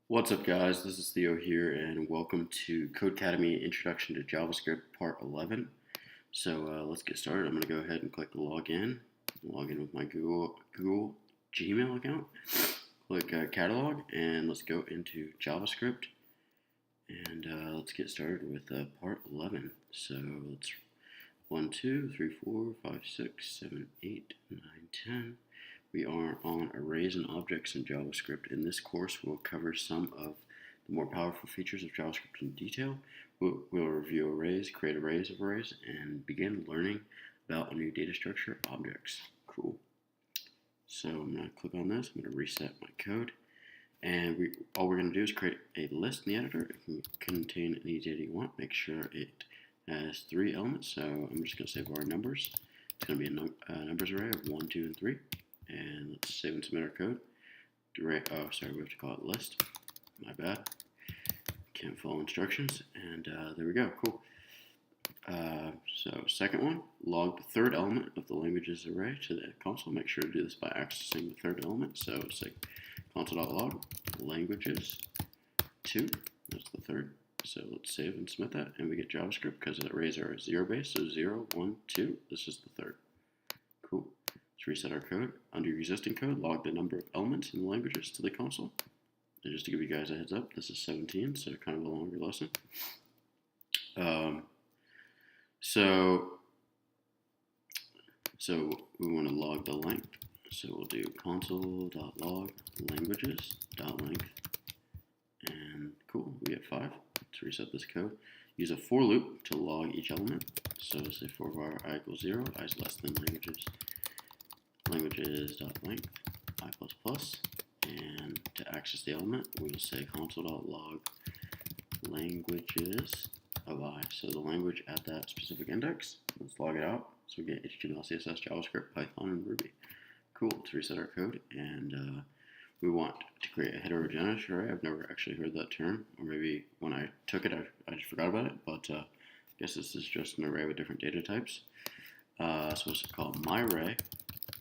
What's up, guys? This is Theo here, and welcome to CodeCademy Introduction to JavaScript Part 11. So let's get started. I'm going to go ahead and click Login. Log in with my Google Gmail account. Click Catalog, and let's go into JavaScript. And let's get started with Part 11. So let's 1, 2, 3, 4, 5, 6, 7, 8, 9, 10. We are on arrays and objects in JavaScript. In this course, we'll cover some of the more powerful features of JavaScript in detail. We'll review arrays, create arrays of arrays, and begin learning about a new data structure, objects. Cool. So I'm going to click on this. I'm going to reset my code. And all we're going to do is create a list in the editor. It can contain any data you want. Make sure it has 3 elements. So I'm just going to say var numbers. It's going to be a numbers array of 1, 2, and 3. And let's save and submit our code. Oh, sorry, we have to call it list. My bad. Can't follow instructions. And there we go. Cool. So second one, log the third element of the languages array to the console. Make sure to do this by accessing the third element. So it's like console.log languages 2. That's the third. So let's save and submit that, and we get JavaScript because the arrays are 0 base. So 0, 1, 2. This is the third. Cool. Let's reset our code. Under your existing code, log the number of elements in the languages to the console. And just to give you guys a heads up, this is 17, so kind of a longer lesson. So we want to log the length. So we'll do console.log languages.length. And cool, we get 5. Let's reset this code. Use a for loop to log each element. So say for var I equals 0, I is less than languages.length I++, and to access the element, we will say console.log languages of I. So the language at that specific index. Let's log it out. So we get HTML, CSS, JavaScript, Python, and Ruby. Cool. Let's reset our code, and we want to create a heterogeneous array. I've never actually heard that term, or maybe when I took it, I just forgot about it. But I guess this is just an array with different data types. So it's called myArray.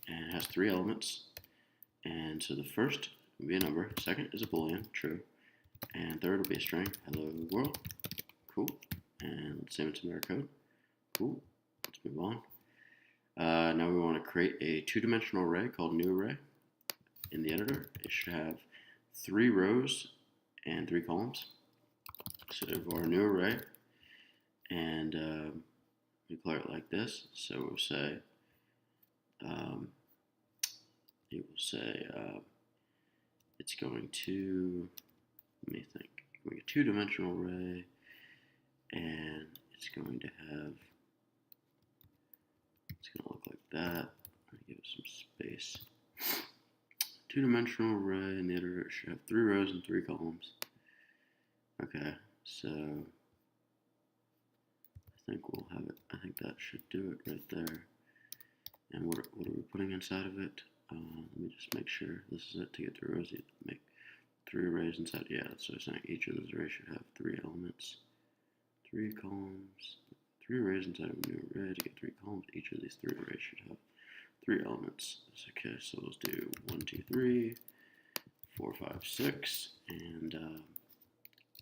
And it has 3 elements. And so the first will be a number, second is a boolean, true, and third will be a string, hello world. Cool. And let's save it to our code. Cool. Let's move on. Now we want to create a 2-dimensional array called new array. In the editor, it should have 3 rows and 3 columns. So for our new array, and we declare it like this. So we'll say it will say it's going to, let me think, going to 2-dimensional array, and it's going to have, it's going to look like that. I'll give it some space. 2-dimensional array in the editor, it should have 3 rows and 3 columns. Okay, so I think we'll have it, I think that should do it right there. And what are we putting inside of it? Let me just make sure this is it to get 3 rows. Make 3 arrays inside. Yeah, that's what I'm saying. Each of those arrays should have 3 elements, 3 columns, 3 arrays inside of a new array to get 3 columns. Each of these 3 arrays should have 3 elements. Okay, so let's do 1, 2, 3, 4, 5, 6, and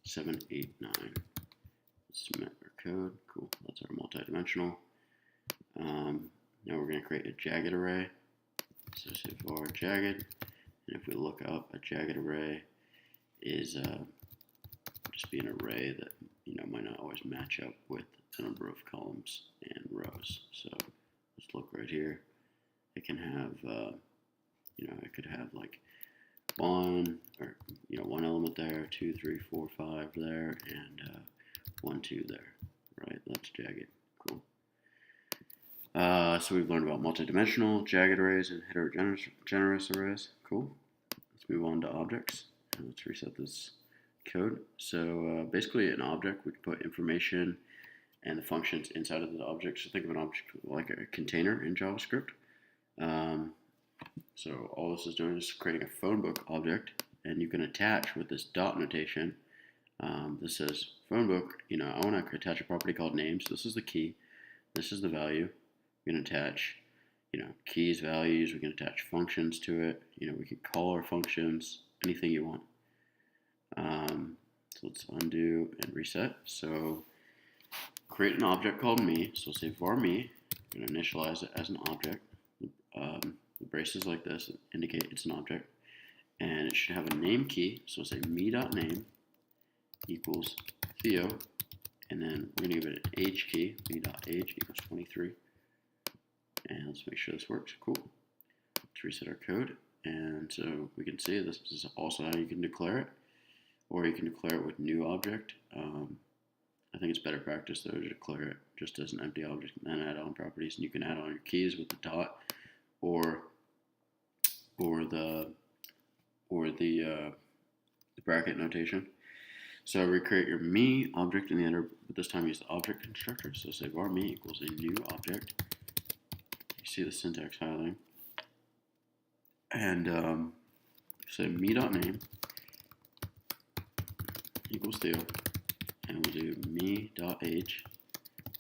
7, 8, 9. Let's submit our code. Cool. That's our multi-dimensional. Now we're going to create a jagged array. So say var jagged, and if we look up, a jagged array is just be an array that might not always match up with the number of columns and rows. So let's look right here. It can have it could have like 1 element there, 2, 3, 4, 5 there, and 1, 2 there. Right, that's jagged. Cool. So we've learned about multidimensional, jagged arrays, and heterogeneous arrays. Cool. Let's move on to objects, and let's reset this code. So basically, an object, we can put information and the functions inside of the object. So think of an object like a container in JavaScript. So all this is doing is creating a phone book object, and you can attach with this dot notation. This says phone book. I want to attach a property called name. So this is the key. This is the value. We can attach, keys, values. We can attach functions to it. We can call our functions, anything you want. let's undo and reset. So create an object called me. So say var me. I'm going to initialize it as an object. The braces like this indicate it's an object. And it should have a name key. So say me.name equals Theo. And then we're going to give it an age key. Me.age equals 23. And let's make sure this works. Cool. Let's reset our code. And so we can see this is also how you can declare it. Or you can declare it with new object. I think it's better practice though to declare it just as an empty object and then add on properties. And you can add on your keys with the dot or the bracket notation. So recreate your me object in the enter, but this time use the object constructor. So say var me equals a new object. You see the syntax highlighting. And say me.name equals Theo. And we'll do me.age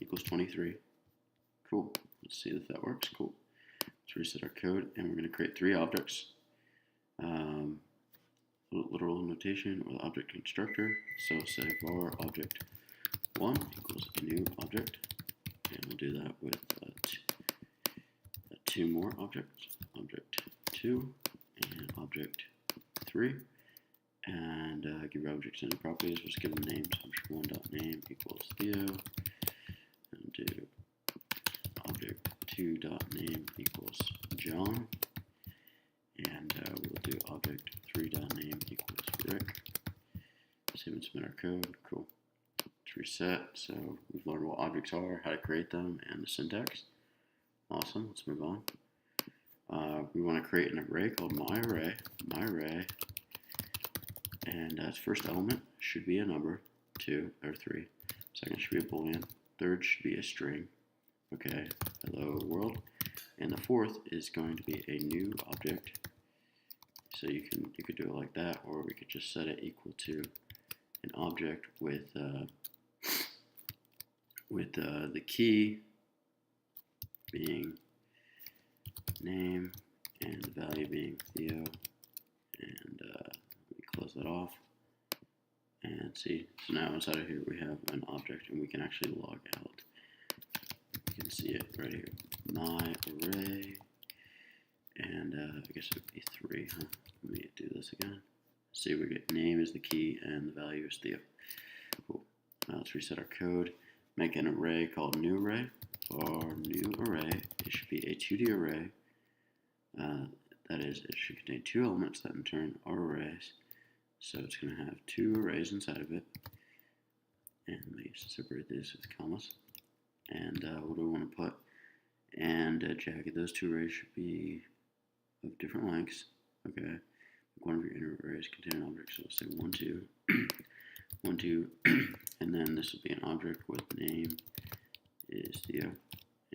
equals 23. Cool. Let's see if that works. Cool. Let's reset our code, and we're going to create 3 objects. Literal notation or the object constructor. So say var object 1 equals a new object, and we'll do that with 2 more objects. Object 2 and object 3. And give your objects any properties. We'll just give them names. Object 1.name equals Theo. And do object 2.name equals John. And we'll do object 3.name equals Rick. Save and submit our code. Cool. Let's reset. So we've learned what objects are, how to create them, and the syntax. Awesome. Let's move on. We want to create an array called myArray. MyArray. And its first element should be a number, 2 or 3. Second should be a boolean. Third should be a string. Okay, hello world. And the fourth is going to be a new object. So you could do it like that, or we could just set it equal to an object with the key being name and the value being Theo. And close that off, and see, so now inside of here we have an object, and we can actually log out. You can see it right here, my array, and I guess it would be 3, huh? Let me do this again. See, we get name is the key, and the value is Theo. Cool. Now let's reset our code, make an array called new array. For new array, it should be a 2D array. That is, it should contain 2 elements that in turn are arrays. So it's going to have 2 arrays inside of it. And let me separate this with commas. And what do we want to put? And jagged, those 2 arrays should be of different lengths. Okay. One of your inner arrays contain an object. So we'll say 1, 2, 1, 2. And then this will be an object with name is Theo.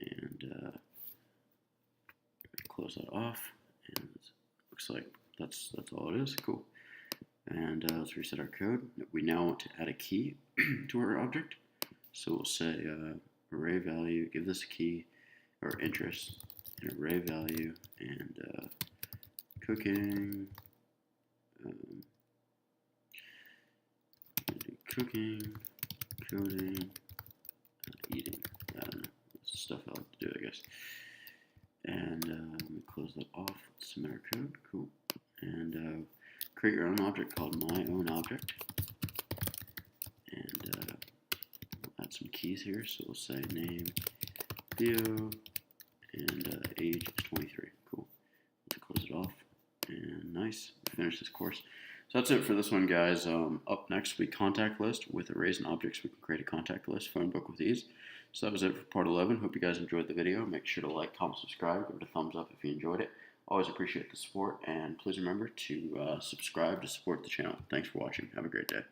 And close that off. And it looks like that's all it is. Cool. And let's reset our code. We now want to add a key to our object. So we'll say array value, give this a key, or interest, an array value, and cooking, cooking, coding, eating. I don't know. That's the stuff I like to do, I guess. And let me close that off. Let's submit our code. Cool. And create your own object called myOwnObject. And we'll add some keys here. So we'll say name, Theo, and age is 23. Cool. Let's close it off. And nice. We finished this course. So that's it for this one, guys. Up next will be contact list. With arrays and objects, we can create a contact list, phone book with ease. So that was it for part 11. Hope you guys enjoyed the video. Make sure to like, comment, subscribe. Give it a thumbs up if you enjoyed it. Always appreciate the support. And please remember to subscribe to support the channel. Thanks for watching. Have a great day.